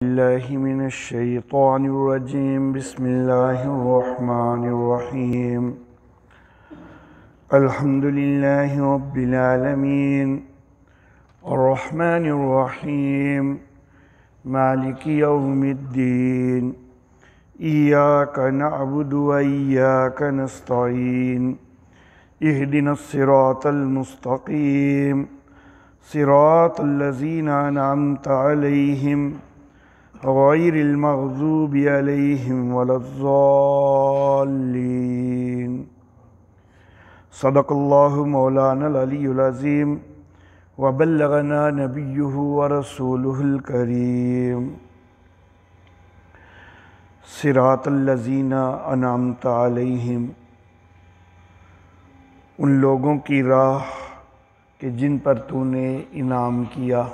الله من الشيطان الرجيم. بسم الله الرحمن الرحيم. الحمد لله رب العالمين الرحمن الرحيم مالك يوم الدين إياك نعبد وإياك نستعين اهدنا الصراط المستقيم صراط الذين أنعمت عليهم غير المغضوب عليهم ولا الضالين. صدق الله مولانا العلي العظيم وبلغنا نبيه ورسوله الكريم. صراط الذين أنعمت عليهم، ان لوگوں کی راہ کہ جن پر تو نے انعام کیا.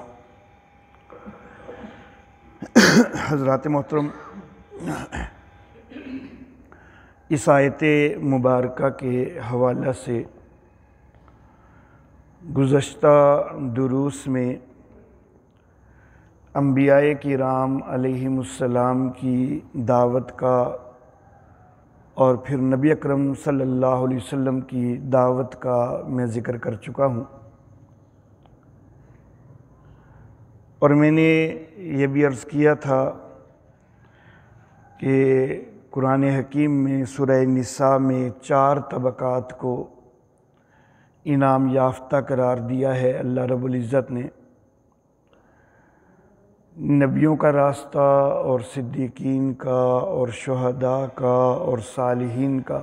حضرات محترم، اس آیت مبارکہ کے حوالہ سے گزشتہ دروس میں انبیاء کرام علیہم السلام کی دعوت کا اور پھر نبی اکرم صلی اللہ علیہ وسلم کی دعوت کا میں ذکر کر چکا ہوں، اور میں نے یہ بھی عرض کیا تھا کہ قرآن حکیم میں سورہ نساء میں 4 طبقات کو انعام یافتہ قرار دیا ہے اللہ رب العزت نے. نبیوں کا راستہ اور صدیقین کا اور شہداء کا اور صالحین کا.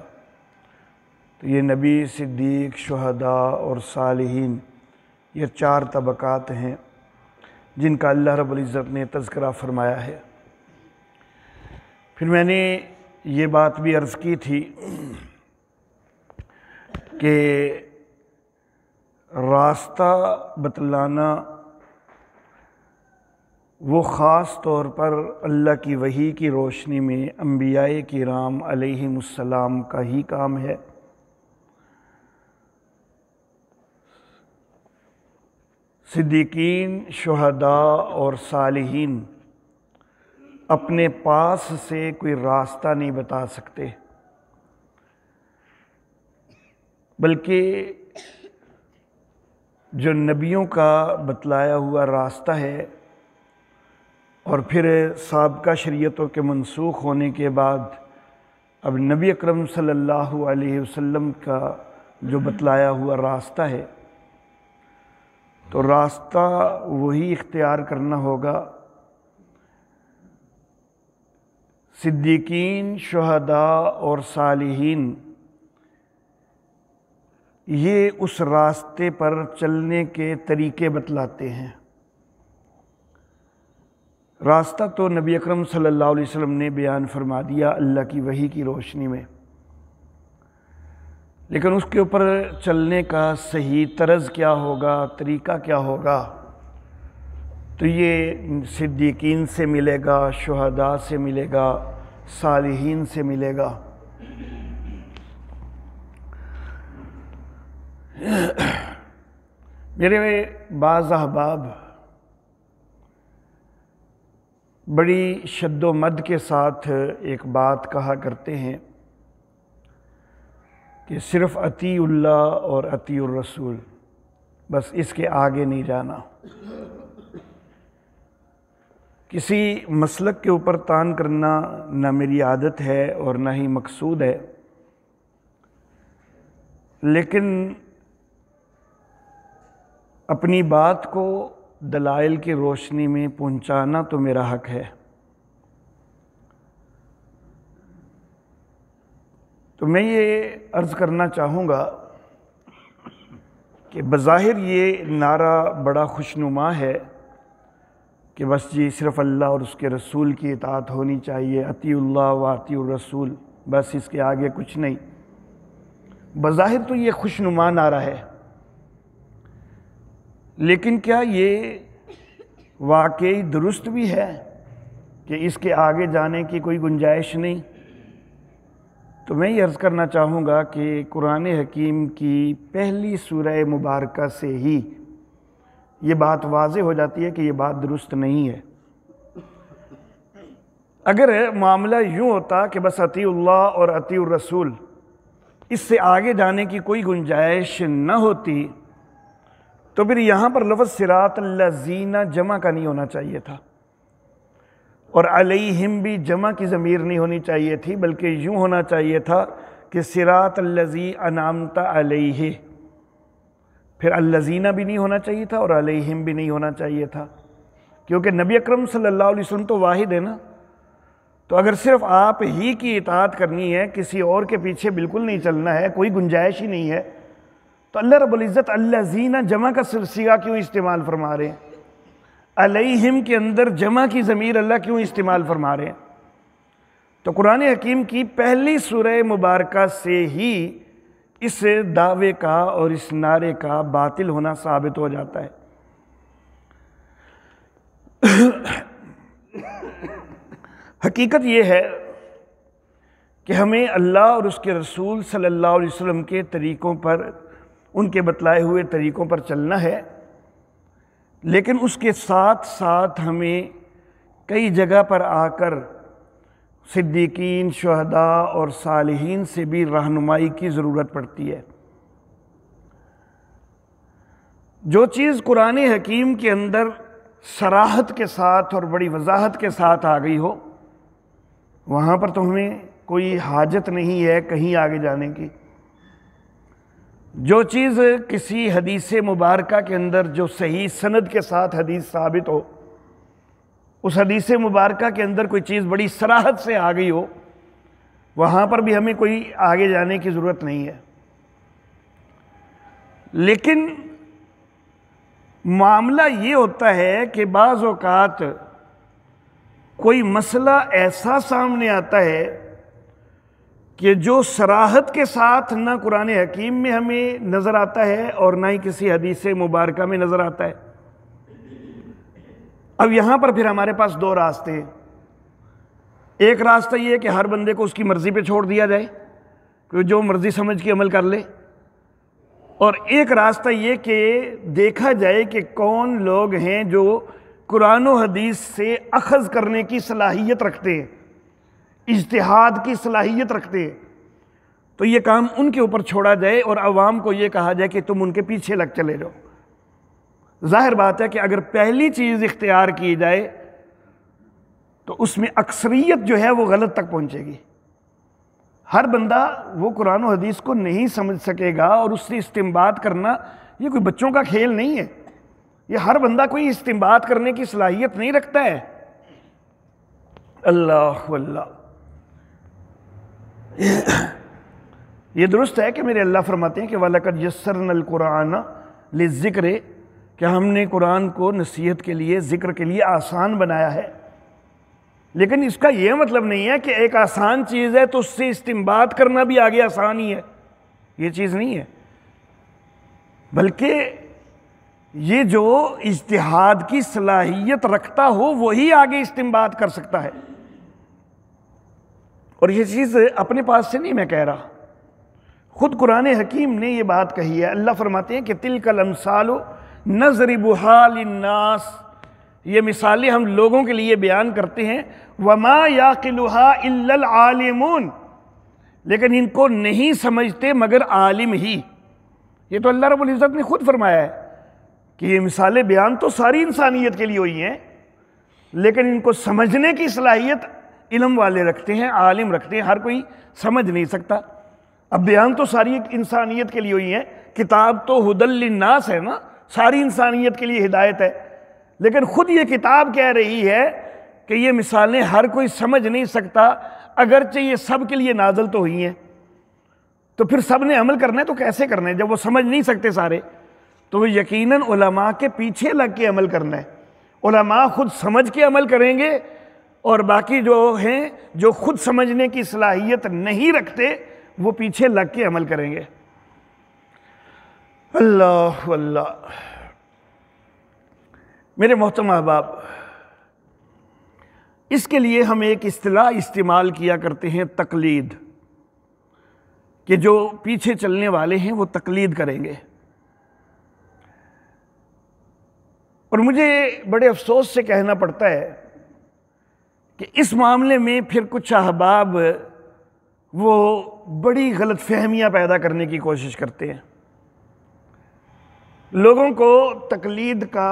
تو یہ نبی، صدیق، شہداء اور صالحین، یہ 4 طبقات ہیں جن کا اللہ رب العزت نے تذکرہ فرمایا ہے. پھر میں نے یہ بات بھی عرض کی تھی کہ راستہ بتلانا وہ خاص طور پر اللہ کی وحی کی روشنی میں انبیاء کرام علیہم السلام کا ہی کام ہے. صدیقین، شہداء اور صالحین اپنے پاس سے کوئی راستہ نہیں بتا سکتے، بلکہ جو نبیوں کا بتلایا ہوا راستہ ہے اور پھر سابقہ شریعتوں کے منسوخ ہونے کے بعد اب نبی اکرم صلی اللہ علیہ وسلم کا جو بتلایا ہوا راستہ ہے، تو راستہ وہی اختیار کرنا ہوگا. صدیقین، شہداء اور صالحین یہ اس راستے پر چلنے کے طریقے بتلاتے ہیں. راستہ تو نبی اکرم صلی اللہ علیہ وسلم نے بیان فرما دیا اللہ کی وحی کی روشنی میں، لیکن اس کے اوپر چلنے کا صحیح طرز کیا ہوگا، طریقہ کیا ہوگا، تو یہ صدیقین سے ملے گا، شہداء سے ملے گا، صالحین سے ملے گا. میرے بعض احباب بڑی شد و مد کے ساتھ ایک بات کہا کرتے ہیں کہ صرف اطیع اللہ اور اطیع الرسول، بس اس کے آگے نہیں جانا. کسی مسلک کے اوپر تان کرنا نہ میری عادت ہے اور نہ ہی مقصود ہے، لیکن اپنی بات کو دلائل کی روشنی میں پہنچانا تو میرا حق ہے. تو میں یہ عرض کرنا چاہوں گا کہ بظاہر یہ نعرہ بڑا خوشنما ہے کہ بس جی صرف اللہ اور اس کے رسول کی اطاعت ہونی چاہیے، اطیع اللہ و اطیع الرسول، بس اس کے آگے کچھ نہیں. بظاہر تو یہ خوشنما نعرہ ہے، لیکن کیا یہ واقعی درست بھی ہے کہ اس کے آگے جانے کی کوئی گنجائش نہیں؟ تو میں یہ عرض کرنا چاہوں گا کہ قرآن حکیم کی پہلی سورہ مبارکہ سے ہی یہ بات واضح ہو جاتی ہے کہ یہ بات درست نہیں ہے. اگر معاملہ یوں ہوتا کہ بس اطیع اللہ اور اطیع الرسول، اس سے آگے جانے کی کوئی گنجائش نہ ہوتی، تو پھر یہاں پر لفظ صراط الذین جمع کا نہیں ہونا چاہیے تھا، اور علیہم بھی جمع کی ضمیر نہیں ہونی چاہیے تھی، بلکہ یوں ہونا چاہیے تھا کہ صراط الذی انعمت علیہ، پھر الذین بھی نہیں ہونا چاہیے تھا اور علیہم بھی نہیں ہونا چاہیے تھا، کیونکہ نبی اکرم صلی اللہ علیہ وسلم تو واحد ہے نا، تو اگر صرف آپ ہی کی اطاعت کرنی ہے، کسی اور کے پیچھے بالکل نہیں چلنا ہے، کوئی گنجائش ہی نہیں ہے، تو اللہ رب العزت الذین جمع کا صیغہ کیوں استعمال فرما رہے ہیں؟ علیہم کے اندر جمع کی ضمیر اللہ کیوں استعمال فرما رہے ہیں؟ تو قرآن حکیم کی پہلی سورہ مبارکہ سے ہی اس دعوے کا اور اس نعرے کا باطل ہونا ثابت ہو جاتا ہے۔ حقیقت یہ ہے کہ ہمیں اللہ اور اس کے رسول صلی اللہ علیہ وسلم کے طریقوں پر، ان کے بتلائے ہوئے طریقوں پر چلنا ہے، لیکن اس کے ساتھ ساتھ ہمیں کئی جگہ پر آ کر صدیقین، شہداء اور صالحین سے بھی رہنمائی کی ضرورت پڑتی ہے۔ جو چیز قرآن حکیم کے اندر صراحت کے ساتھ اور بڑی وضاحت کے ساتھ آ گئی ہو، وہاں پر تو ہمیں کوئی حاجت نہیں ہے کہیں آگے جانے کی۔ جو چیز کسی حدیث مبارکہ کے اندر جو صحیح سند کے ساتھ حدیث ثابت ہو، اس حدیث مبارکہ کے اندر کوئی چیز بڑی صراحت سے آ گئی ہو، وہاں پر بھی ہمیں کوئی آگے جانے کی ضرورت نہیں ہے۔ لیکن معاملہ یہ ہوتا ہے کہ بعض اوقات کوئی مسئلہ ایسا سامنے آتا ہے کہ جو صراحت کے ساتھ نہ قرآن حکیم میں ہمیں نظر آتا ہے اور نہ ہی کسی حدیث مبارکہ میں نظر آتا ہے۔ اب یہاں پر پھر ہمارے پاس دو راستے ہیں۔ ایک راستہ یہ ہے کہ ہر بندے کو اس کی مرضی پہ چھوڑ دیا جائے، کہ جو مرضی سمجھ کے عمل کر لے، اور ایک راستہ یہ کہ دیکھا جائے کہ کون لوگ ہیں جو قرآن و حدیث سے اخذ کرنے کی صلاحیت رکھتے ہیں، اجتہاد کی صلاحیت رکھتے ہیں، تو یہ کام ان کے اوپر چھوڑا جائے اور عوام کو یہ کہا جائے کہ تم ان کے پیچھے لگ چلے جاؤ۔ ظاہر بات ہے کہ اگر پہلی چیز اختیار کی جائے تو اس میں اکثریت جو ہے وہ غلط تک پہنچے گی۔ ہر بندہ وہ قرآن و حدیث کو نہیں سمجھ سکے گا، اور اس سے استنباط کرنا یہ کوئی بچوں کا کھیل نہیں ہے، یہ ہر بندہ کوئی استنباط کرنے کی صلاحیت نہیں رکھتا ہے۔ اللہ واللہ، یہ درست ہے کہ میرے اللہ فرماتے ہیں کہ وَلَقَدْ يَسَّرْنَا الْقُرْآنَ لِلذِّكْرِ، کہ ہم نے قرآن کو نصیحت کے لیے، ذکر کے لیے آسان بنایا ہے، لیکن اس کا یہ مطلب نہیں ہے کہ ایک آسان چیز ہے تو اس سے استنباط کرنا بھی آگے آسان ہی ہے، یہ چیز نہیں ہے، بلکہ یہ جو اجتہاد کی صلاحیت رکھتا ہو وہی آگے استنباط کر سکتا ہے۔ اور یہ چیز اپنے پاس سے نہیں میں کہہ رہا، خود قرآن حکیم نے یہ بات کہی ہے۔ اللہ فرماتے ہیں کہ تِلْكَ الْأَمْثَالُ نَضْرِبُهَا لِلنَّاسِ، یہ مثالیں ہم لوگوں کے لیے بیان کرتے ہیں، وَمَا يَعْقِلُهَا إِلَّا الْعَالِمُونَ، لیکن ان کو نہیں سمجھتے مگر عالم ہی۔ یہ تو اللہ رب العزت نے خود فرمایا ہے کہ یہ مثالیں بیان تو ساری انسانیت کے لیے ہوئی ہیں، لیکن ان کو سمجھنے کی صلاحیت علم والے رکھتے ہیں، عالم رکھتے ہیں، ہر کوئی سمجھ نہیں سکتا۔ اب بیان تو ساری انسانیت کے لیے ہوئی ہیں، کتاب تو ہدی للناس ہے نا، ساری انسانیت کے لیے ہدایت ہے، لیکن خود یہ کتاب کہہ رہی ہے کہ یہ مثالیں ہر کوئی سمجھ نہیں سکتا، اگرچہ یہ سب کے لیے نازل تو ہوئی ہیں، تو پھر سب نے عمل کرنا ہے تو کیسے کرنا ہے؟ جب وہ سمجھ نہیں سکتے سارے، تو وہ یقیناً علماء کے پیچھے لگ کے عمل کرنا ہے۔ علماء خود سمجھ کے عمل کریں گے، اور باقی جو ہیں جو خود سمجھنے کی صلاحیت نہیں رکھتے وہ پیچھے لگ کے عمل کریں گے۔ اللہ اللہ، میرے محترم احباب، اس کے لیے ہم ایک اصطلاح استعمال کیا کرتے ہیں، تقلید، کہ جو پیچھے چلنے والے ہیں وہ تقلید کریں گے۔ اور مجھے بڑے افسوس سے کہنا پڑتا ہے کہ اس معاملے میں پھر کچھ احباب وہ بڑی غلط فہمیاں پیدا کرنے کی کوشش کرتے ہیں، لوگوں کو تقلید کا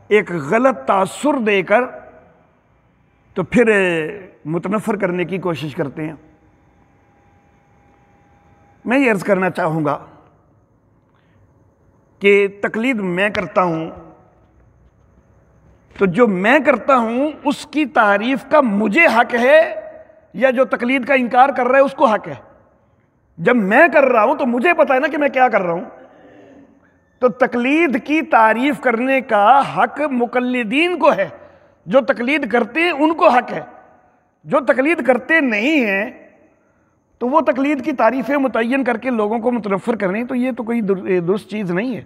ایک غلط تاثر دے کر تو پھر متنفر کرنے کی کوشش کرتے ہیں۔ میں یہ عرض کرنا چاہوں گا کہ تقلید میں کرتا ہوں تو جو میں کرتا ہوں اس کی تعریف کا مجھے حق ہے یا جو تقلید کا انکار کر رہا ہے اس کو حق ہے؟ جب میں کر رہا ہوں تو مجھے پتا ہے نا کہ میں کیا کر رہا ہوں، تو تقلید کی تعریف کرنے کا حق مقلدین کو ہے، جو تقلید کرتے ہیں ان کو حق ہے، جو تقلید کرتے نہیں ہیں تو وہ تقلید کی تعریفیں متعین کر کے لوگوں کو متنفر کر رہے ہیں، تو یہ تو کوئی درست چیز نہیں ہے۔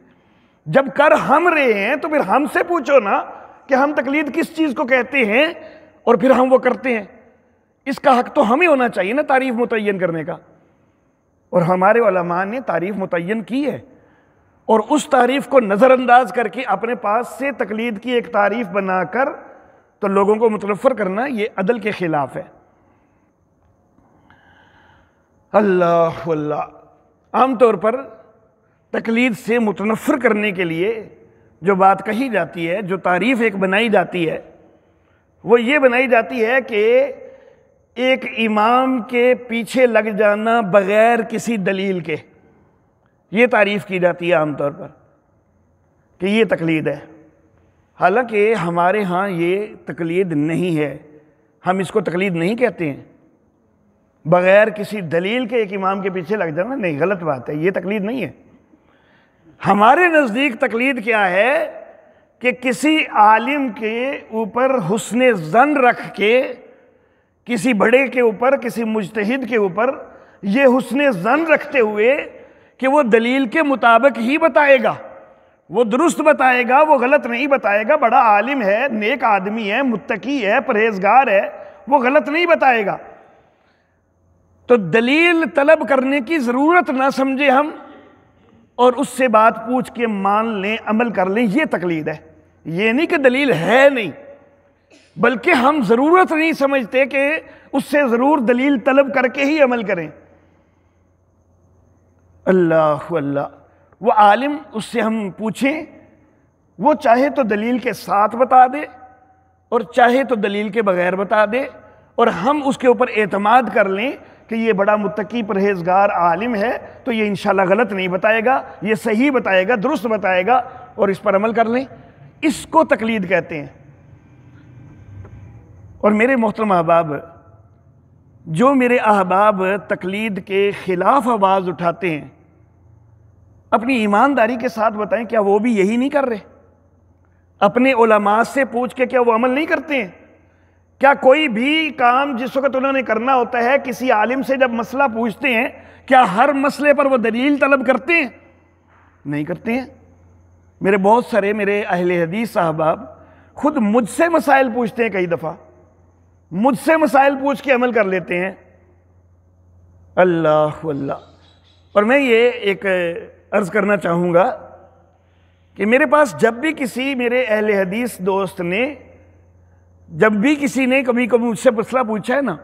جب کر ہم رہے ہیں تو پھر ہم سے پوچھو نا کہ ہم تقلید کس چیز کو کہتے ہیں اور پھر ہم وہ کرتے ہیں، اس کا حق تو ہمیں ہونا چاہیے نا تعریف متعین کرنے کا۔ اور ہمارے علماء نے تعریف متعین کی ہے، اور اس تعریف کو نظر انداز کر کے اپنے پاس سے تقلید کی ایک تعریف بنا کر تو لوگوں کو متنفر کرنا یہ عدل کے خلاف ہے۔ اللہ اللہ، عام طور پر تقلید سے متنفر کرنے کے لیے جو بات کہی جاتی ہے، جو تعریف ایک بنائی جاتی ہے، وہ یہ بنائی جاتی ہے کہ ایک امام کے پیچھے لگ جانا بغیر کسی دلیل کے، یہ تعریف کی جاتی ہے عام طور پر کہ یہ تقلید ہے۔ حالانکہ ہمارے ہاں یہ تقلید نہیں ہے، ہم اس کو تقلید نہیں کہتے ہیں۔ بغیر کسی دلیل کے ایک امام کے پیچھے لگ جانا نہیں، غلط بات ہے، یہ تقلید نہیں ہے۔ ہمارے نزدیک تقلید کیا ہے کہ کسی عالم کے اوپر حسن ظن رکھ کے، کسی بڑے کے اوپر، کسی مجتہد کے اوپر یہ حسن ظن رکھتے ہوئے کہ وہ دلیل کے مطابق ہی بتائے گا، وہ درست بتائے گا، وہ غلط نہیں بتائے گا، بڑا عالم ہے، نیک آدمی ہے، متقی ہے، پرہیزگار ہے، وہ غلط نہیں بتائے گا، تو دلیل طلب کرنے کی ضرورت نہ سمجھے ہم اور اس سے بات پوچھ کے مان لیں، عمل کر لیں، یہ تقلید ہے۔ یہ نہیں کہ دلیل ہے نہیں، بلکہ ہم ضرورت نہیں سمجھتے کہ اس سے ضرور دلیل طلب کر کے ہی عمل کریں۔ اللہ اللہ، وہ عالم، اس سے ہم پوچھیں، وہ چاہے تو دلیل کے ساتھ بتا دے اور چاہے تو دلیل کے بغیر بتا دے، اور ہم اس کے اوپر اعتماد کر لیں کہ یہ بڑا متقی پرہیزگار عالم ہے تو یہ انشاءاللہ غلط نہیں بتائے گا، یہ صحیح بتائے گا، درست بتائے گا، اور اس پر عمل کر لیں، اس کو تقلید کہتے ہیں۔ اور میرے محترم احباب، جو میرے احباب تقلید کے خلاف آواز اٹھاتے ہیں، اپنی ایمانداری کے ساتھ بتائیں کیا وہ بھی یہی نہیں کر رہے؟ اپنے علماء سے پوچھ کے کیا وہ عمل نہیں کرتے ہیں؟ کیا کوئی بھی کام جس وقت انہوں نے کرنا ہوتا ہے، کسی عالم سے جب مسئلہ پوچھتے ہیں، کیا ہر مسئلے پر وہ دلیل طلب کرتے ہیں؟ نہیں کرتے ہیں۔ میرے بہت سارے میرے اہل حدیث احباب خود مجھ سے مسائل پوچھتے ہیں، کئی دفعہ مجھ سے مسائل پوچھ کے عمل کر لیتے ہیں۔ اللہ اللہ۔ اور میں یہ ایک عرض کرنا چاہوں گا کہ میرے پاس جب بھی کسی میرے اہل حدیث دوست نے، جب بھی کسی نے کبھی مجھ سے مسئلہ پوچھا ہے نا،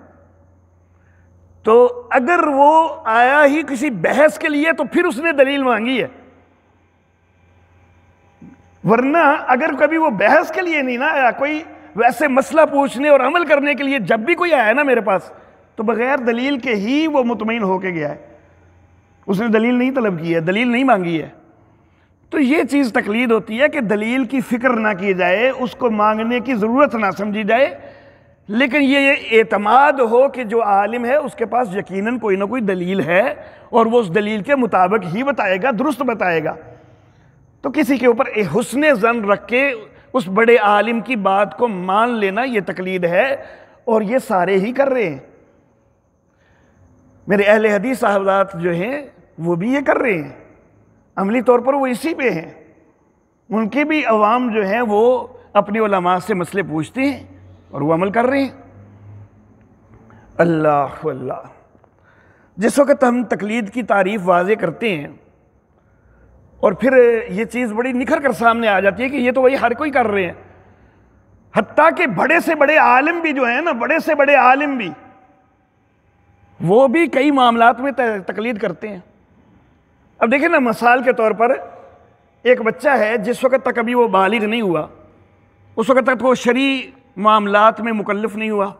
تو اگر وہ آیا ہی کسی بحث کے لیے تو پھر اس نے دلیل مانگی ہے، ورنہ اگر کبھی وہ بحث کے لیے نہیں نہ آیا، کوئی ویسے مسئلہ پوچھنے اور عمل کرنے کے لیے جب بھی کوئی آیا نا میرے پاس، تو بغیر دلیل کے ہی وہ مطمئن ہو کے گیا ہے، اس نے دلیل نہیں طلب کی ہے، دلیل نہیں مانگی ہے۔ تو یہ چیز تقلید ہوتی ہے کہ دلیل کی فکر نہ کی جائے، اس کو مانگنے کی ضرورت نہ سمجھی جائے، لیکن یہ اعتماد ہو کہ جو عالم ہے اس کے پاس یقیناً کوئی نہ کوئی دلیل ہے اور وہ اس دلیل کے مطابق ہی بتائے گا، درست بتائے گا۔ تو کسی کے اوپر حسن ظن رکھ کے اس بڑے عالم کی بات کو مان لینا یہ تقلید ہے، اور یہ سارے ہی کر رہے ہیں۔ میرے اہل حدیث صاحبات جو ہیں وہ بھی یہ کر رہے ہیں، عملی طور پر وہ اسی پہ ہیں۔ ان کے بھی عوام جو ہیں وہ اپنے علماء سے مسئلے پوچھتے ہیں اور وہ عمل کر رہے ہیں۔ اللہ اللہ۔ جس وقت ہم تقلید کی تعریف واضح کرتے ہیں اور پھر یہ چیز بڑی نکھر کر سامنے آ جاتی ہے کہ یہ تو وہی ہر کوئی کر رہے ہیں، حتیٰ کہ بڑے سے بڑے عالم بھی جو ہیں نا، بڑے سے بڑے عالم بھی، وہ بھی کئی معاملات میں تقلید کرتے ہیں۔ اب دیکھیں نا، مثال کے طور پر ایک بچہ ہے جس وقت تک ابھی وہ بالغ نہیں ہوا، اس وقت تک وہ شرعی معاملات میں مکلف نہیں ہوا،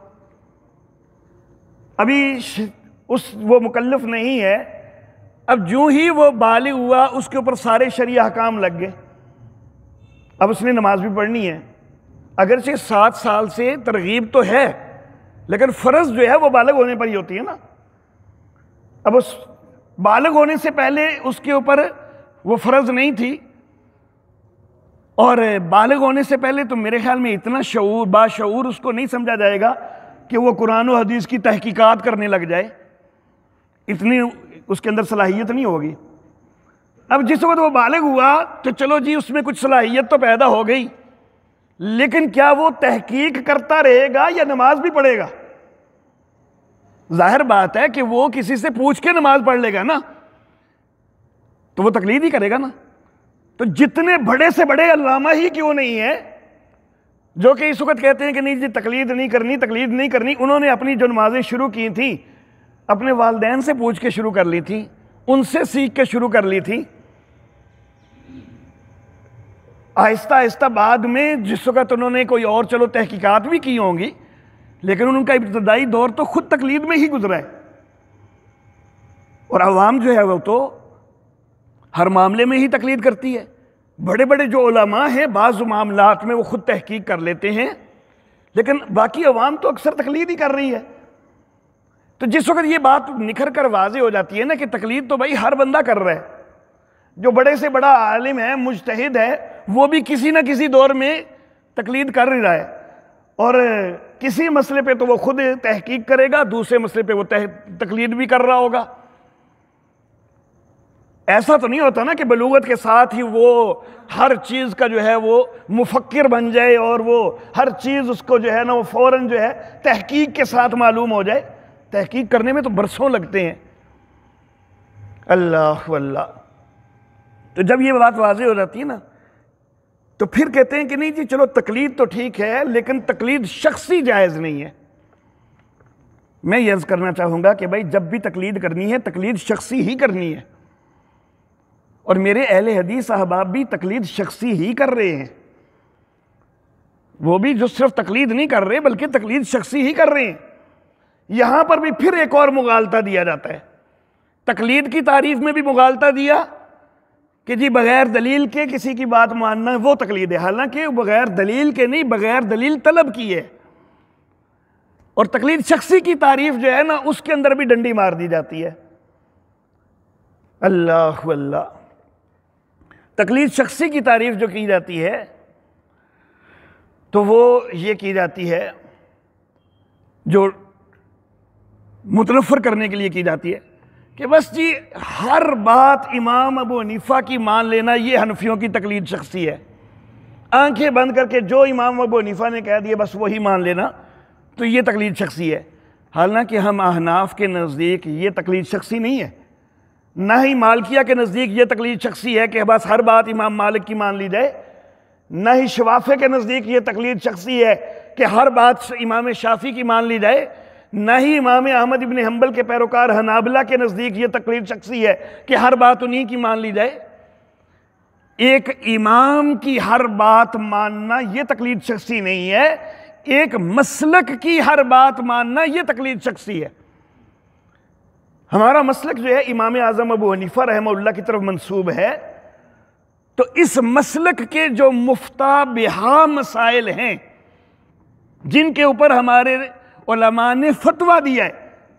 ابھی وہ مکلف نہیں ہے۔ اب جو ہی وہ بالغ ہوا اس کے اوپر سارے شرعی احکام لگ گئے، اب اس نے نماز بھی پڑھنی ہے، اگرچہ 7 سال سے ترغیب تو ہے لیکن فرض جو ہے وہ بالغ ہونے پر ہی ہوتی ہے نا۔ اب اس بالغ ہونے سے پہلے اس کے اوپر وہ فرض نہیں تھی، اور بالغ ہونے سے پہلے تو میرے خیال میں اتنا باشعور اس کو نہیں سمجھا جائے گا کہ وہ قرآن و حدیث کی تحقیقات کرنے لگ جائے، اتنی اس کے اندر صلاحیت نہیں ہوگی۔ اب جس وقت وہ بالغ ہوا تو چلو جی اس میں کچھ صلاحیت تو پیدا ہو گئی، لیکن کیا وہ تحقیق کرتا رہے گا یا نماز بھی پڑھے گا؟ ظاہر بات ہے کہ وہ کسی سے پوچھ کے نماز پڑھ لے گا نا، تو وہ تقلید ہی کرے گا نا۔ تو جتنے بڑے سے بڑے علامہ ہی کیوں نہیں ہیں جو کہ اس وقت کہتے ہیں کہ نہیں جی تقلید نہیں کرنی، انہوں نے اپنی جو نمازیں شروع کی تھیں اپنے والدین سے پوچھ کے شروع کر لی تھی، ان سے سیکھ کے شروع کر لی تھی۔ آہستہ آہستہ بعد میں جس وقت انہوں نے کوئی اور چلو تحقیقات بھی کی ہوں گی، لیکن ان کا ابتدائی دور تو خود تقلید میں ہی گزرا ہے، اور عوام جو ہے وہ تو ہر معاملے میں ہی تقلید کرتی ہے۔ بڑے بڑے جو علماء ہیں بعض معاملات میں وہ خود تحقیق کر لیتے ہیں، لیکن باقی عوام تو اکثر تقلید ہی کر رہی ہے۔ تو جس وقت یہ بات نکھر کر واضح ہو جاتی ہے نا کہ تقلید تو بھائی ہر بندہ کر رہا ہے، جو بڑے سے بڑا عالم ہے، مجتہد ہے، وہ بھی کسی نہ کسی دور میں تقلید کر رہا ہے، اور کسی مسئلے پہ تو وہ خود تحقیق کرے گا، دوسرے مسئلے پہ وہ تقلید بھی کر رہا ہوگا۔ ایسا تو نہیں ہوتا نا کہ بلوغت کے ساتھ ہی وہ ہر چیز کا جو ہے وہ مفکر بن جائے اور وہ ہر چیز اس کو جو ہے نا وہ فوراً جو ہے تحقیق کے ساتھ معلوم ہو جائے۔ تحقیق کرنے میں تو برسوں لگتے ہیں۔ اللہ واللہ۔ تو جب یہ بات واضح ہو جاتی ہے نا تو پھر کہتے ہیں کہ نہیں جی چلو تقلید تو ٹھیک ہے لیکن تقلید شخصی جائز نہیں ہے۔ میں یہ عرض کرنا چاہوں گا کہ بھائی جب بھی تقلید کرنی ہے تقلید شخصی ہی کرنی ہے، اور میرے اہل حدیث احباب بھی تقلید شخصی ہی کر رہے ہیں، وہ بھی جو صرف تقلید نہیں کر رہے بلکہ تقلید شخصی ہی کر رہے ہیں۔ یہاں پر بھی پھر ایک اور مغالطہ دیا جاتا ہے، تقلید کی تعریف میں بھی مغالطہ دیا کہ جی بغیر دلیل کے کسی کی بات ماننا وہ تقلید ہے، حالانکہ بغیر دلیل کے نہیں، بغیر دلیل طلب کی ہے۔ اور تقلید شخصی کی تعریف جو ہے نا اس کے اندر بھی ڈنڈی مار دی جاتی ہے۔ اللہ واللہ۔ تقلید شخصی کی تعریف جو کی جاتی ہے تو وہ یہ کی جاتی ہے جو متنفر کرنے کے لیے کی جاتی ہے کہ بس جی ہر بات امام ابو حنیفہ کی مان لینا یہ حنفیوں کی تقلید شخصی ہے، آنکھیں بند کر کے جو امام ابو حنیفہ نے کہہ دیا بس وہی مان لینا، تو یہ تقلید شخصی ہے۔ حالانکہ ہم احناف کے نزدیک یہ تقلید شخصی نہیں ہے، نہ ہی مالکیہ کے نزدیک یہ تقلید شخصی ہے کہ بس ہر بات امام مالک کی مان لی جائے، نہ ہی شوافے کے نزدیک یہ تقلید شخصی ہے کہ ہر بات امام شافعی کی مان لی جائے، نہ ہی امام احمد ابن حنبل کے پیروکار حنابلہ کے نزدیک یہ تقلید شخصی ہے کہ ہر بات انہی کی مان لی جائے۔ ایک امام کی ہر بات ماننا یہ تقلید شخصی نہیں ہے، ایک مسلک کی ہر بات ماننا یہ تقلید شخصی ہے۔ ہمارا مسلک جو ہے امام اعظم ابو حنیفہ رحمہ اللہ کی طرف منسوب ہے، تو اس مسلک کے جو مفتہ بہا مسائل ہیں جن کے اوپر ہمارے علماء نے فتویٰ دیا ہے،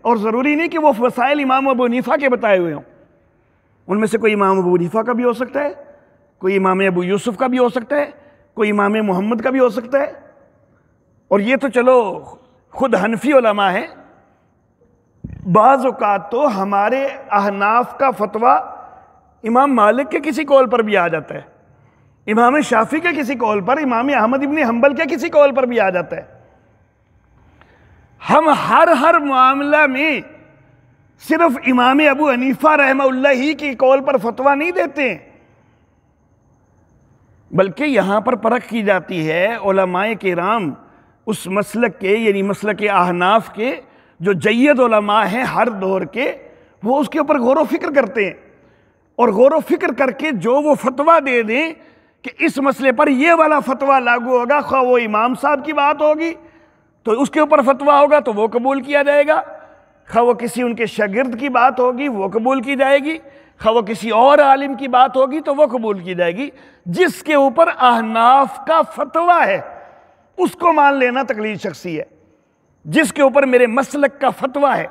اور ضروری نہیں کہ وہ مسائل امام ابو حنیفہ کے بتائے ہوئے ہوں، ان میں سے کوئی امام ابو حنیفہ کا بھی ہو سکتا ہے، کوئی امام ابو یوسف کا بھی ہو سکتا ہے، کوئی امام محمد کا بھی ہو سکتا ہے، اور یہ تو چلو خود حنفی علماء ہیں۔ بعض اوقات تو ہمارے احناف کا فتویٰ امام مالک کے کسی قول پر بھی آ جاتا ہے، امام شافعی کے کسی قول پر، امام احمد ابن حنبل کے کسی قول پر بھی آ جاتا ہے۔ ہم ہر معاملہ میں صرف امام ابو حنیفہ رحمہ اللہ ہی کی قول پر فتویٰ نہیں دیتے ہیں، بلکہ یہاں پر پرکھ کی جاتی ہے علماء کرام اس مسلک کے، یعنی مسلک احناف کے جو جید علماء ہیں ہر دور کے، وہ اس کے اوپر غور و فکر کرتے ہیں، اور غور و فکر کر کے جو وہ فتویٰ دے دیں کہ اس مسئلے پر یہ والا فتویٰ لاگو ہوگا، خواہ وہ امام صاحب کی بات ہوگی تو اس کے اوپر فتویٰ ہوگا تو وہ قبول کیا جائے گا، خواہ وہ کسی ان کے شاگرد کی بات ہوگی وہ قبول کی جائے گی، خواہ وہ کسی اور عالم کی بات ہوگی تو وہ قبول کی جائے گی۔ جس کے اوپر احناف کا فتویٰ ہے اس کو مان لینا تقلید شخصی ہے، جس کے اوپر میرے مسلک کا فتویٰ ہے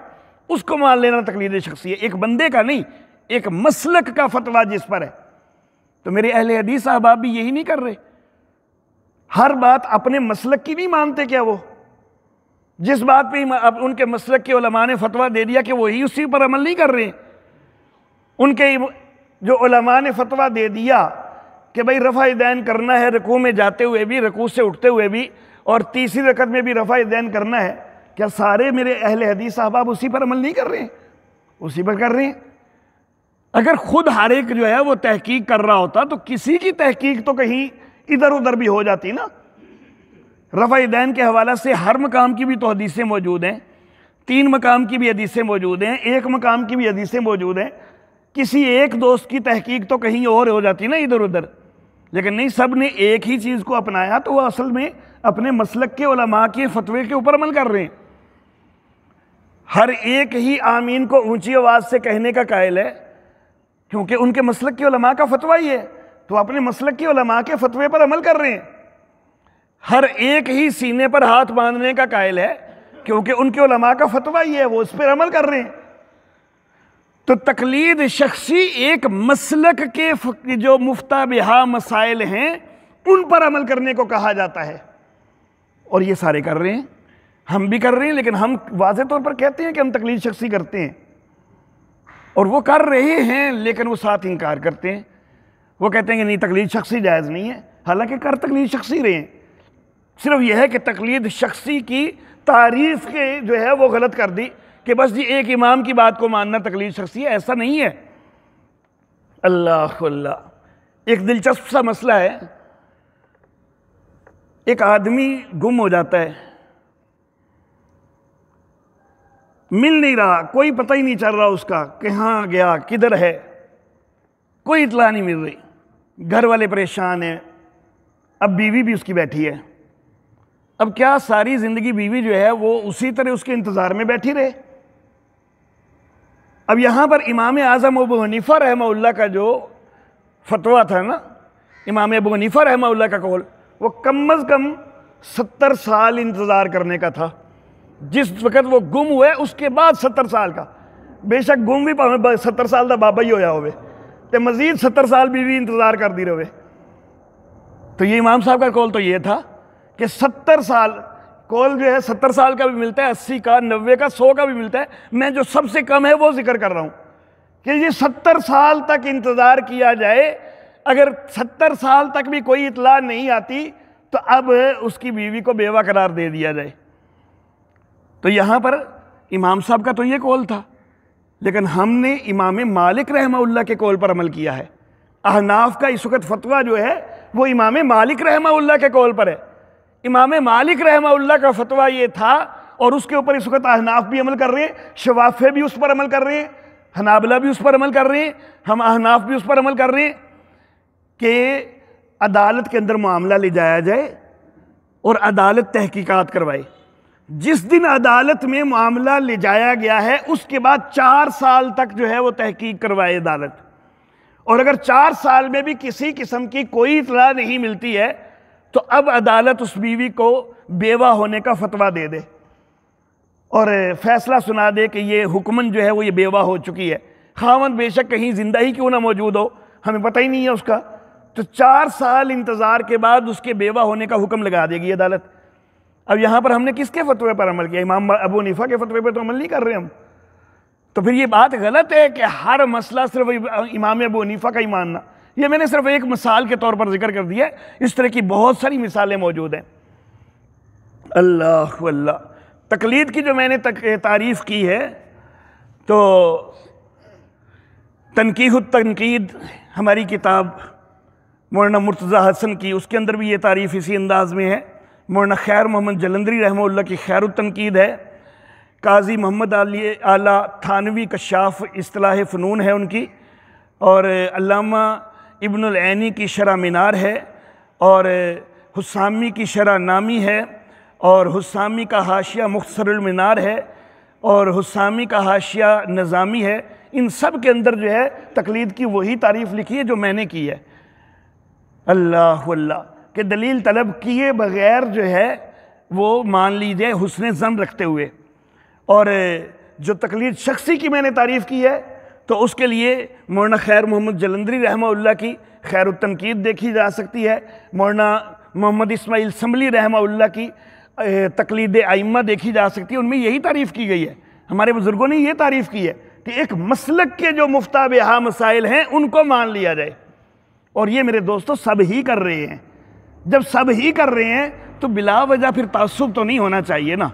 اس کو مان لینا تقلید شخصی ہے، ایک بندے کا نہیں، ایک مسلک کا فتویٰ جس پر ہے۔ تو میرے اہل حدیث احباب بھی یہی نہیں کر رہے، ہر بات اپنے مسلک کی نہیں مانتے کیا؟ وہ جس بات پہ ان کے مسلک کے علماء نے فتویٰ دے دیا کہ وہی اسی پر عمل نہیں کر رہے ہیں۔ ان کے جو علماء نے فتویٰ دے دیا کہ بھئی رفع یدین کرنا ہے رکوع میں جاتے ہوئے بھی، رکوع سے اٹھتے ہوئے بھی، اور تیسری رکعت میں بھی رفع یدین کرنا ہے، کیا سارے میرے اہل حدیث احباب اسی پر عمل نہیں کر رہے ہیں؟ اسی پر کر رہے ہیں۔ اگر خود ہر ایک جو ہے وہ تحقیق کر رہا ہوتا تو کسی کی تحقیق تو کہیں ادھر ادھر بھی ہو جاتی نا۔ رفع یدین کے حوالہ سے ہر مقام کی بھی تو حدیثیں موجود ہیں، 3 مقام کی بھی حدیثیں موجود ہیں، 1 مقام کی بھی حدیثیں موجود ہیں، کسی ایک دوست کی تحقیق تو کہیں اور ہو جاتی نا ادھر ادھر، لیکن نہیں، سب نے ایک ہی چیز کو اپنایا تو وہ اصل میں اپنے مسلک کے علماء کے فتوے کے اوپر عمل کر رہے ہیں۔ ہر ایک ہی آمین کو اونچی آواز سے کہنے کا قائل ہے کیونکہ ان کے مسلک کے علماء کا فتویٰ ہی ہے، تو اپنے مسلک کے علماء کے فتوے پر عمل کر رہے ہیں۔ ہر ایک ہی سینے پر ہاتھ باندھنے کا قائل ہے کیونکہ ان کے علماء کا فتویٰ ہی ہے، وہ اس پر عمل کر رہے ہیں۔ تو تقلید شخصی ایک مسلک کے جو مفتہ بہا مسائل ہیں ان پر عمل کرنے کو کہا جاتا ہے، اور یہ سارے کر رہے ہیں، ہم بھی کر رہے ہیں، لیکن ہم واضح طور پر کہتے ہیں کہ ہم تقلید شخصی کرتے ہیں، اور وہ کر رہے ہیں لیکن وہ ساتھ انکار کرتے ہیں، وہ کہتے ہیں کہ نہیں تقلید شخصی جائز نہیں ہے، حالانکہ کر تقلید شخصی رہے ہیں، صرف یہ ہے کہ تقلید شخصی کی تعریف کے جو ہے وہ غلط کر دی کہ بس جی ایک امام کی بات کو ماننا تقلید شخصی ہے، ایسا نہیں ہے۔ اللہ اللہ، ایک دلچسپ سا مسئلہ ہے، ایک آدمی گم ہو جاتا ہے، مل نہیں رہا، کوئی پتہ ہی نہیں چل رہا اس کا کہاں گیا، کدھر ہے، کوئی اطلاع نہیں مل رہی، گھر والے پریشان ہیں، اب بیوی بھی اس کی بیٹھی ہے، اب کیا ساری زندگی بیوی جو ہے وہ اسی طرح اس کے انتظار میں بیٹھی رہے؟ اب یہاں پر امام اعظم ابو حنیفہ رحمہ اللہ کا جو فتویٰ تھا نا، امام ابو حنیفہ رحمہ اللہ کا قول، وہ کم از کم 70 سال انتظار کرنے کا تھا۔ جس وقت وہ گم ہوئے اس کے بعد 70 سال کا، بے شک گم بھی 70 سال دا بابا ہی ہویا ہوئے تے مزید 70 سال بیوی انتظار کر دی رہے۔ تو یہ امام صاحب کا قول تو یہ تھا کہ 70 سال، قول جو ہے 70 سال کا بھی ملتا ہے، 80 کا، 90 کا، 100 کا بھی ملتا ہے، میں جو سب سے کم ہے وہ ذکر کر رہا ہوں کہ یہ 70 سال تک انتظار کیا جائے۔ اگر 70 سال تک بھی کوئی اطلاع نہیں آتی تو اب اس کی بیوی کو بیوہ قرار دے دیا جائے۔ تو یہاں پر امام صاحب کا تو یہ قول تھا، لیکن ہم نے امام مالک رحمہ اللہ کے قول پر عمل کیا ہے۔ احناف کا اس وقت فتویٰ جو ہے وہ امام مالک رحمہ اللہ کے قول پر ہے۔ امام مالک رحمہ اللہ کا فتویٰ یہ تھا، اور اس کے اوپر اس وقت احناف بھی عمل کر رہے ہیں، شوافع بھی اس پر عمل کر رہے ہیں، حنابلہ بھی اس پر عمل کر رہے ہیں، ہم احناف بھی اس پر عمل کر رہے ہیں کہ عدالت کے اندر معاملہ لے جایا جائے اور عدالت تحقیقات کروائے۔ جس دن عدالت میں معاملہ لے جایا گیا ہے اس کے بعد 4 سال تک جو ہے وہ تحقیق کروائے عدالت، اور اگر 4 سال میں بھی کسی قسم کی کوئی اطلاع نہیں ملتی ہے تو اب عدالت اس بیوی کو بیوہ ہونے کا فتویٰ دے دے اور فیصلہ سنا دے کہ یہ حکمن جو ہے وہ یہ بیوہ ہو چکی ہے، خاوند بے شک کہیں زندہ ہی کیوں نہ موجود ہو، ہمیں پتہ ہی نہیں ہے اس کا، تو 4 سال انتظار کے بعد اس کے بیوہ ہونے کا حکم لگا دے گی عدالت۔ اب یہاں پر ہم نے کس کے فتوے پر عمل کیا؟ امام ابو حنیفہ کے فتوے پر تو عمل نہیں کر رہے ہم۔ تو پھر یہ بات غلط ہے کہ ہر مسئلہ صرف امام ابو حنیفہ کا ہی ماننا۔ یہ میں نے صرف ایک مثال کے طور پر ذکر کر دیا ہے، اس طرح کی بہت ساری مثالیں موجود ہیں۔ اللہ اللہ، تقلید کی جو میں نے تعریف کی ہے، تو تنقیح التنقید ہماری کتاب مولانا مرتضیٰ حسن کی، اس کے اندر بھی یہ تعریف اسی انداز میں ہے۔ مولانا خیر محمد جلندری رحمہ اللہ کی خیر التنقید ہے۔ قاضی محمد اعلیٰ تھانوی کشاف اصطلاح فنون ہے ان کی، اور علامہ ابن العینی کی شرح مینار ہے، اور حسامی کی شرح نامی ہے، اور حسامی کا حاشیہ مختصر المنار ہے، اور حسامی کا حاشیہ نظامی ہے۔ ان سب کے اندر جو ہے تقلید کی وہی تعریف لکھی ہے جو میں نے کی ہے۔ اللہ اللہ کہ دلیل طلب کیے بغیر جو ہے وہ مان لیجئے حسن ظن رکھتے ہوئے، اور جو تقلید شخصی کی میں نے تعریف کی ہے تو اس کے لیے مولانا خیر محمد جلندری رحمہ اللہ کی خیر التنقید دیکھی جا سکتی ہے، مولانا محمد اسماعیل سنبھلی رحمہ اللہ کی تقلید ائمہ دیکھی جا سکتی ہے۔ ان میں یہی تعریف کی گئی ہے، ہمارے بزرگوں نے یہ تعریف کی ہے کہ ایک مسلک کے جو مفتہ بہا مسائل ہیں ان کو مان لیا جائے، اور یہ میرے دوستو سب ہی کر رہے ہیں۔ جب سب ہی کر رہے ہیں تو بلا وجہ پھر تعصب تو نہیں ہونا چاہیے نا،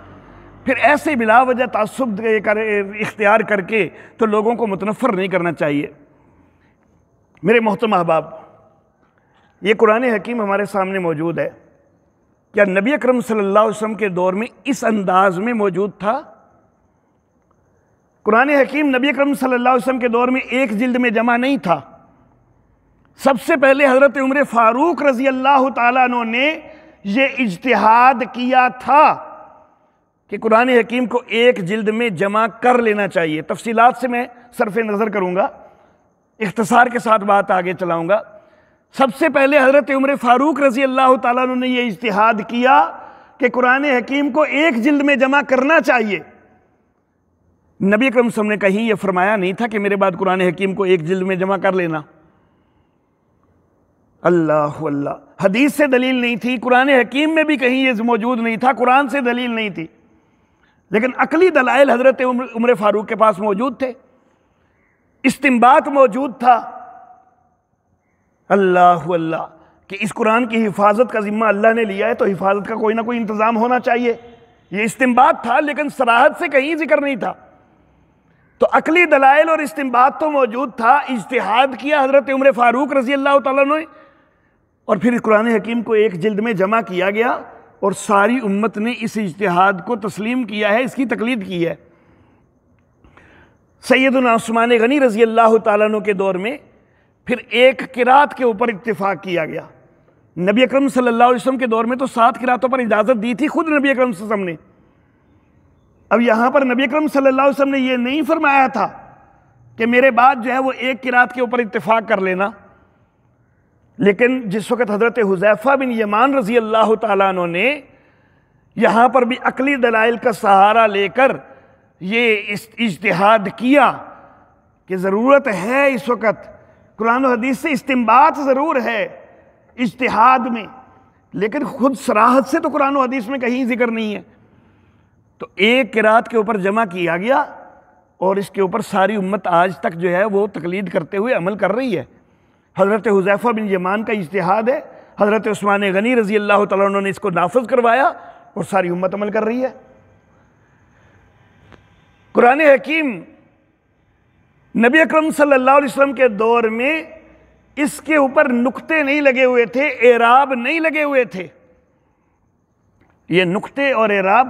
پھر ایسے بلا وجہ تعصب اختیار کر کے تو لوگوں کو متنفر نہیں کرنا چاہیے۔ میرے محترم احباب، یہ قرآن حکیم ہمارے سامنے موجود ہے، کیا نبی اکرم صلی اللہ علیہ وسلم کے دور میں اس انداز میں موجود تھا؟ قرآن حکیم نبی اکرم صلی اللہ علیہ وسلم کے دور میں ایک جلد میں جمع نہیں تھا۔ سب سے پہلے حضرت عمر فاروق رضی اللہ تعالیٰ عنہ نے یہ اجتہاد کیا تھا کہ قرآن حکیم کو ایک جلد میں جمع کر لینا چاہیے۔ تفصیلات سے میں صرف نظر کروں گا، اختصار کے ساتھ بات آگے چلاؤں گا۔ سب سے پہلے حضرت عمر فاروق رضی اللہ تعالیٰ عنہ نے یہ اجتہاد کیا کہ قرآن حکیم کو ایک جلد میں جمع کرنا چاہیے۔ نبی اکرم صلی اللہ علیہ وسلم نے کہیں یہ فرمایا نہیں تھا کہ میرے بعد قرآن حکیم کو ایک جلد میں جمع کر لینا۔ اللہ اللہ، حدیث سے دلیل نہیں تھی، قرآن حکیم میں بھی کہیں یہ موجود نہیں تھا، قرآن سے دلیل نہیں تھی، لیکن عقلی دلائل حضرت عمر فاروق کے پاس موجود تھے، استنباط موجود تھا۔ اللہ اللہ کہ اس قرآن کی حفاظت کا ذمہ اللہ نے لیا ہے تو حفاظت کا کوئی نہ کوئی انتظام ہونا چاہیے۔ یہ استنباط تھا لیکن صراحت سے کہیں ذکر نہیں تھا، تو عقلی دلائل اور استنباط تو موجود تھا۔ اجتہاد کیا حضرت عمر فاروق رضی اللہ تعالیٰ عنہ، اور پھر قرآن حکیم کو ایک جلد میں جمع کیا گیا، اور ساری امت نے اس اجتہاد کو تسلیم کیا ہے، اس کی تقلید کی ہے۔ سیدنا عثمان غنی رضی اللہ تعالیٰ عنہ کے دور میں پھر ایک قرات کے اوپر اتفاق کیا گیا۔ نبی اکرم صلی اللہ علیہ وسلم کے دور میں تو 7 قراتوں پر اجازت دی تھی خود نبی اکرم صلی اللہ علیہ وسلم نے۔ اب یہاں پر نبی اکرم صلی اللہ علیہ وسلم نے یہ نہیں فرمایا تھا کہ میرے بعد جو ہے وہ ایک قرات کے اوپر اتفاق کر لینا، لیکن جس وقت حضرت حذیفہ بن یمان رضی اللہ تعالیٰ عنہ نے یہاں پر بھی عقلی دلائل کا سہارا لے کر یہ اجتہاد کیا کہ ضرورت ہے اس وقت قرآن و حدیث سے استنباط ضرور ہے اجتہاد میں، لیکن خود صراحت سے تو قرآن و حدیث میں کہیں ذکر نہیں ہے، تو ایک قرات کے اوپر جمع کیا گیا، اور اس کے اوپر ساری امت آج تک جو ہے وہ تقلید کرتے ہوئے عمل کر رہی ہے۔ حضرت حذیفہ بن یمان کا اجتہاد ہے، حضرت عثمان غنی رضی اللہ تعالیٰ عنہ نے اس کو نافذ کروایا، اور ساری امت عمل کر رہی ہے۔ قرآن حکیم نبی اکرم صلی اللہ علیہ وسلم کے دور میں اس کے اوپر نقطے نہیں لگے ہوئے تھے، اعراب نہیں لگے ہوئے تھے۔ یہ نقطے اور اعراب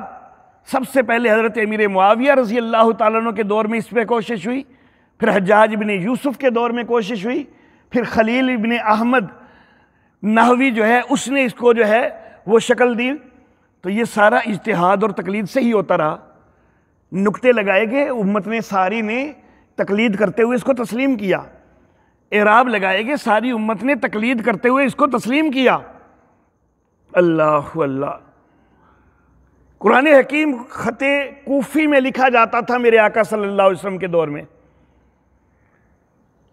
سب سے پہلے حضرت امیر معاویہ رضی اللہ تعالیٰ عنہ کے دور میں اس پہ کوشش ہوئی، پھر حجاج بن یوسف کے دور میں کوشش ہوئی، پھر خلیل بن احمد نحوی جو ہے اس نے اس کو جو ہے وہ شکل دی۔ تو یہ سارا اجتہاد اور تقلید سے ہی ہوتا رہا، نقطے لگائے گئے، امت نے ساری نے تقلید کرتے ہوئے اس کو تسلیم کیا، اعراب لگائے گئے، ساری امت نے تقلید کرتے ہوئے اس کو تسلیم کیا۔ اللہ اللہ، قرآن حکیم خط کوفی میں لکھا جاتا تھا میرے آقا صلی اللہ علیہ وسلم کے دور میں۔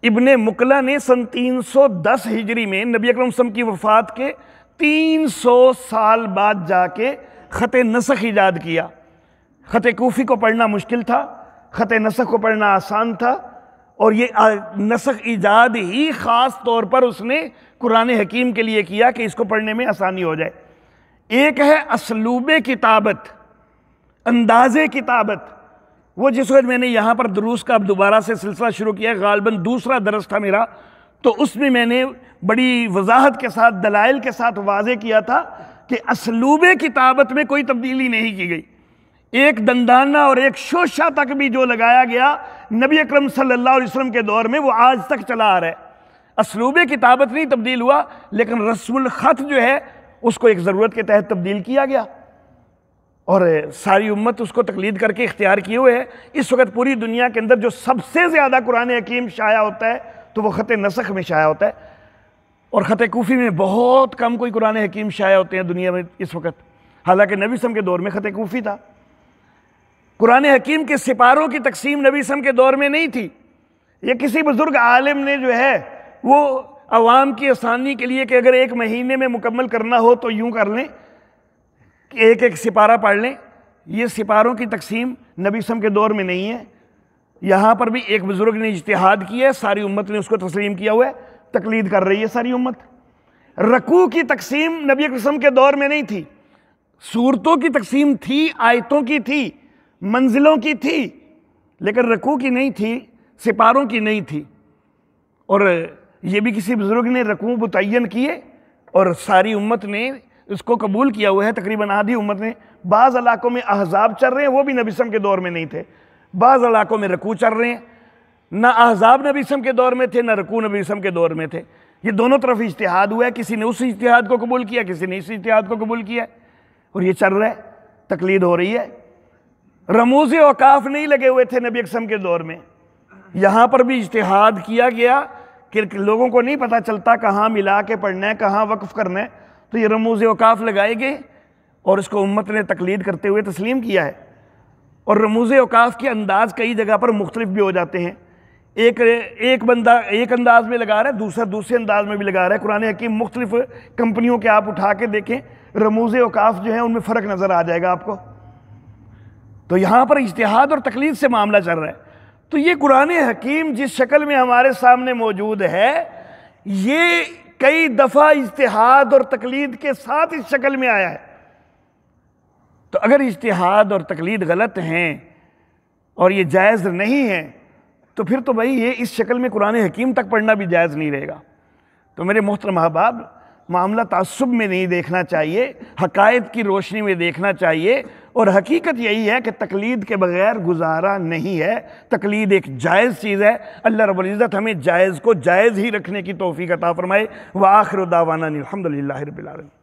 ابن مقلہ نے سن 310 ہجری میں نبی اکرم صلی اللہ علیہ وسلم کی وفات کے 300 سال بعد جا کے خط نسخ ایجاد کیا۔ خط کوفی کو پڑھنا مشکل تھا، خط نسخ کو پڑھنا آسان تھا، اور یہ نسخ ایجاد ہی خاص طور پر اس نے قرآن حکیم کے لیے کیا کہ اس کو پڑھنے میں آسانی ہو جائے۔ ایک ہے اسلوب کتابت، انداز کتابت، وہ جس وقت میں نے یہاں پر دروس کا اب دوبارہ سے سلسلہ شروع کیا، غالباً دوسرا درس تھا میرا، تو اس میں نے بڑی وضاحت کے ساتھ دلائل کے ساتھ واضح کیا تھا کہ اسلوب کتابت میں کوئی تبدیلی نہیں کی گئی. ایک دندانہ اور ایک شوشہ تک بھی جو لگایا گیا نبی اکرم صلی اللہ علیہ وسلم کے دور میں وہ آج تک چلا آ رہا ہے. اسلوب کتابت نہیں تبدیل ہوا، لیکن رسم الخط جو ہے اس کو ایک ضرورت کے تحت تبدیل کیا گیا، اور ساری امت اس کو تقلید کر کے اختیار کیے ہوئے ہے. اس وقت پوری دنیا کے اندر جو سب سے زیادہ قرآن حکیم شائع ہوتا ہے تو وہ خط نسخ میں شائع ہوتا ہے، اور خط کوفی میں بہت کم کوئی قرآن حکیم شائع ہوتے ہیں دنیا میں اس وقت، حالانکہ نبی صلی اللہ علیہ وسلم کے دور میں خط کوفی تھا. قرآن حکیم کے سپاروں کی تقسیم نبی صلی اللہ علیہ وسلم کے دور میں نہیں تھی. یہ کسی بزرگ عالم نے جو ہے وہ عوام کی آسانی کے لیے کہ اگر ایک مہینے میں مکمل کرنا ہو تو یوں کر لیں کہ ایک ایک سپارہ پڑھ لیں. یہ سپاروں کی تقسیم نبی صلی اللہ علیہ وسلم کے دور میں نہیں ہے. یہاں پر بھی ایک بزرگ نے اجتہاد کیا ہے، ساری امت نے اس کو تسلیم کیا ہوا ہے، تقلید کر رہی ہے ساری امت. رکوع کی تقسیم نبی صلی اللہ علیہ وسلم کے دور میں نہیں تھی. سورتوں کی تقسیم تھی، آیتوں کی تھی، منزلوں کی تھی، لیکن رکوع کی نہیں تھی، سپاروں کی نہیں تھی. اور یہ بھی کسی بزرگ نے رکوع متعین کیے اور ساری امت نے اس کو قبول کیا ہوا ہے، تقریباً آدھی امت نے. بعض علاقوں میں احزاب چل رہے ہیں، وہ بھی نبی صلی اللہ علیہ وسلم کے دور میں نہیں تھے. بعض علاقوں میں رکوع چل رہے ہیں، نہ احزاب نبی صلی اللہ علیہ وسلم کے دور میں تھے، نہ رکوع نبی صلی اللہ علیہ وسلم کے دور میں تھے. یہ دونوں طرف اجتہاد ہوا ہے، کسی نے اس اجتہاد کو قبول کیا، کسی نے اس اجتہاد کو قبول کیا، اور یہ چل رہا ہے، تقلید ہو رہی ہے. رموز اوقاف نہیں لگے ہوئے تھے نبی اکرم کے دور میں. یہاں پر بھی اجتہاد کیا گیا کہ لوگوں کو نہیں پتہ چلتا کہاں ملا کے پڑھنا ہے، کہاں وقف کرنا ہے، تو یہ رموز اوقاف لگائے گئے اور اس کو امت نے تقلید کرتے ہوئے تسلیم کیا ہے. اور رموز اوقاف کے انداز کئی جگہ پر مختلف بھی ہو جاتے ہیں. ایک بندہ ایک انداز میں لگا رہا ہے، دوسرا دوسرے انداز میں بھی لگا رہا ہے. قرآن حکیم مختلف کمپنیوں کے آپ اٹھا کے دیکھیں، رموز اوقاف جو ہیں ان میں فرق نظر آ جائے گا آپ کو. تو یہاں پر اجتہاد اور تقلید سے معاملہ چل رہا ہے. تو یہ قرآن حکیم جس شکل میں ہمارے سامنے موجود ہے، یہ کئی دفعہ اجتہاد اور تقلید کے ساتھ اس شکل میں آیا ہے. تو اگر اجتہاد اور تقلید غلط ہیں اور یہ جائز نہیں ہے تو پھر تو بھائی یہ اس شکل میں قرآن حکیم تک پڑھنا بھی جائز نہیں رہے گا. تو میرے محترم احباب، معاملہ تعصب میں نہیں دیکھنا چاہیے، حقائق کی روشنی میں دیکھنا چاہیے. اور حقیقت یہی ہے کہ تقلید کے بغیر گزارا نہیں ہے. تقلید ایک جائز چیز ہے. اللہ رب العزت ہمیں جائز کو جائز ہی رکھنے کی توفیق عطا فرمائے. وآخر دعوانا الحمدللہ رب العالمین.